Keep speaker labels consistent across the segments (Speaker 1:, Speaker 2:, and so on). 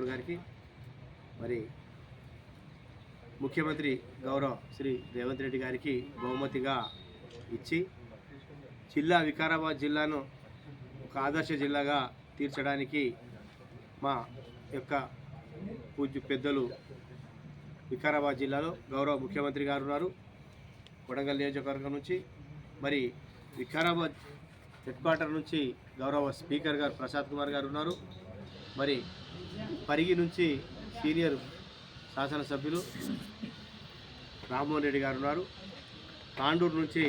Speaker 1: గౌడ్ గారికి, మరి ముఖ్యమంత్రి గౌరవ శ్రీ రేవంత్ రెడ్డి గారికి బహుమతిగా ఇచ్చి వికారాబాద్ జిల్లాను ఒక ఆదర్శ జిల్లాగా తీర్చడానికి మా యొక్క పూజ్య పెద్దలు వికారాబాద్ జిల్లాలో గౌరవ ముఖ్యమంత్రి గారు ఉన్నారు. కొడంగల్ నియోజకవర్గం నుంచి మరి వికారాబాద్ హెడ్ క్వార్టర్ నుంచి గౌరవ స్పీకర్ గారు ప్రసాద్ కుమార్ గారు ఉన్నారు. మరి పరిగి నుంచి సీనియర్ శాసనసభ్యులు రామ్మోహన్ రెడ్డి గారు ఉన్నారు. తాండూరు నుంచి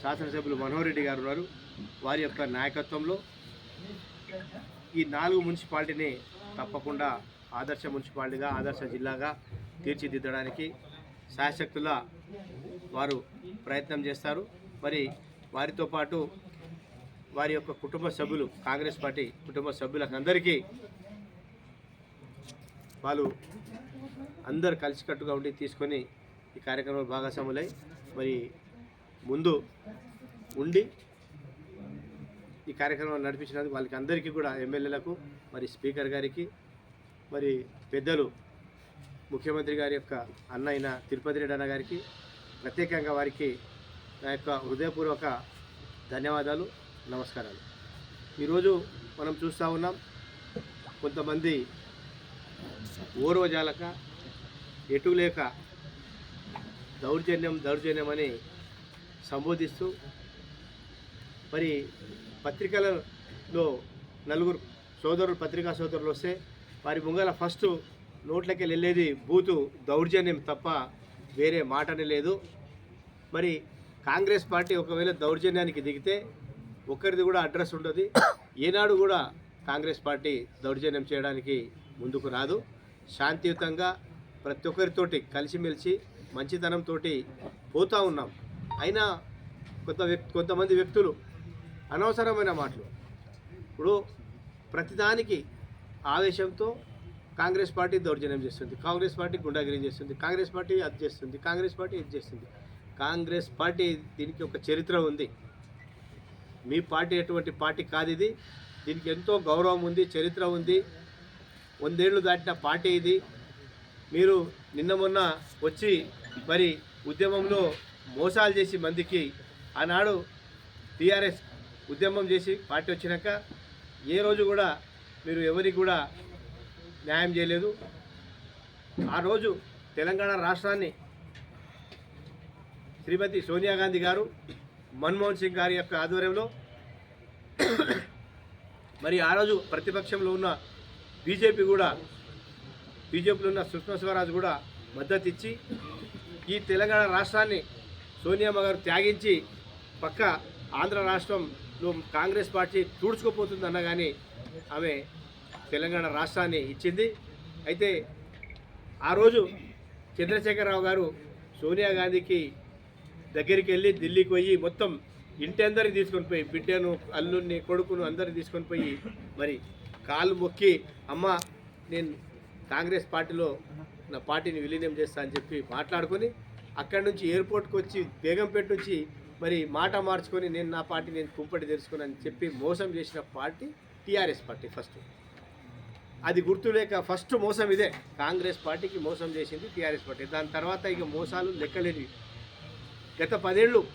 Speaker 1: శాసనసభ్యులు మనోహర్ రెడ్డి గారు ఉన్నారు. వారి యొక్క నాయకత్వంలో ఈ 4 మున్సిపాలిటీని తప్పకుండా ఆదర్శ మున్సిపాలిటీగా, ఆదర్శ జిల్లాగా తీర్చిదిద్దడానికి శాయశక్తులా వారు ప్రయత్నం చేస్తారు. మరి వారితో పాటు వారి యొక్క కుటుంబ సభ్యులు, కాంగ్రెస్ పార్టీ కుటుంబ సభ్యులందరికీ వాళ్ళు అందరు కలిసికట్టుగా ఉండి తీసుకొని ఈ కార్యక్రమంలో భాగస్వాములై మరి ముందు ఉండి ఈ కార్యక్రమం నడిపించినందుకు వాళ్ళకి అందరికీ కూడా ఎమ్మెల్యేలకు, మరి స్పీకర్ గారికి, మరి పెద్దలు ముఖ్యమంత్రి గారి యొక్క అన్న అయిన తిరుపతి రెడ్డి అన్న గారికి ప్రత్యేకంగా వారికి నా యొక్క హృదయపూర్వక ధన్యవాదాలు, నమస్కారాలు. ఈరోజు మనం చూస్తూ ఉన్నాం, కొంతమంది ఓర్వజాలక ఎటులేక దౌర్జన్యం అని సంబోధిస్తూ మరి పత్రికలలో 4 సోదరులు, పత్రికా సోదరులు వస్తే వారి ముంగల ఫస్ట్ నోట్లకి వెళ్ళేది బూతు దౌర్జన్యం తప్ప వేరే మాటనే లేదు. మరి కాంగ్రెస్ పార్టీ ఒకవేళ దౌర్జన్యానికి దిగితే ఒక్కరిది కూడా అడ్రస్ ఉంటుంది. ఏనాడు కూడా కాంగ్రెస్ పార్టీ దౌర్జన్యం చేయడానికి ముందుకు రాదు. శాంతియుతంగా ప్రతి ఒక్కరితోటి కలిసిమెలిసి మంచితనంతో పోతూ ఉన్నాం. అయినా కొంతమంది వ్యక్తులు అనవసరమైన మాటలు, ఇప్పుడు ప్రతిదానికి ఆవేశంతో కాంగ్రెస్ పార్టీ దౌర్జన్యం చేస్తుంది, కాంగ్రెస్ పార్టీ గుండాగిరి చేస్తుంది, కాంగ్రెస్ పార్టీ అది చేస్తుంది, కాంగ్రెస్ పార్టీ ఇది చేస్తుంది. కాంగ్రెస్ పార్టీ దీనికి ఒక చరిత్ర ఉంది. మీ పార్టీ ఎటువంటి పార్టీ కాదు ఇది. దీనికి ఎంతో గౌరవం ఉంది, చరిత్ర ఉంది. 100 ఏళ్ళు దాటిన పార్టీ ఇది. మీరు నిన్న మొన్న వచ్చి మరి ఉద్యమంలో మోసాలు చేసి మందికి ఆనాడు టీఆర్ఎస్ ఉద్యమం చేసి పార్టీ వచ్చినాక ఏ రోజు కూడా మీరు ఎవరికి కూడా న్యాయం చేయలేదు. ఆ రోజు తెలంగాణ రాష్ట్రాన్ని శ్రీమతి సోనియా గాంధీ గారు, మన్మోహన్ సింగ్ గారి యొక్క ఆధ్వర్యంలో మరి ఆ రోజు ప్రతిపక్షంలో ఉన్న బీజేపీలో ఉన్న సుష్మా స్వరాజ్ కూడా మద్దతు ఇచ్చి ఈ తెలంగాణ రాష్ట్రాన్ని సోనియమ్మ గారు త్యాగించి పక్క ఆంధ్ర రాష్ట్రంలో కాంగ్రెస్ పార్టీ తుడుచుకుపోతుందన్న కానీ ఆమె తెలంగాణ రాష్ట్రాన్ని ఇచ్చింది. అయితే ఆ రోజు చంద్రశేఖరరావు గారు సోనియా గాంధీకి దగ్గరికి వెళ్ళి ఢిల్లీకి పోయి మొత్తం ఇంటి అందరిని తీసుకొని పోయి, బిడ్డను, అల్లుడిని, కొడుకును అందరిని తీసుకొని పోయి మరి కాళ్ళు మొక్కి, అమ్మ నేను కాంగ్రెస్ పార్టీలో నా పార్టీని విలీనం చేస్తా అని చెప్పి మాట్లాడుకొని అక్కడి నుంచి ఎయిర్పోర్ట్కి వచ్చి బేగంపేట నుంచి మరి మాట మార్చుకొని నా పార్టీ నేను కుంపటి తెరుచుకుని అని చెప్పి మోసం చేసిన పార్టీ టీఆర్ఎస్ పార్టీ. ఫస్ట్ అది గుర్తులేక ఫస్ట్ మోసం ఇదే. కాంగ్రెస్ పార్టీకి మోసం చేసింది టీఆర్ఎస్ పార్టీ. దాని తర్వాత ఇక మోసాలు లెక్కలేనివి. గత 10 ఏళ్ళు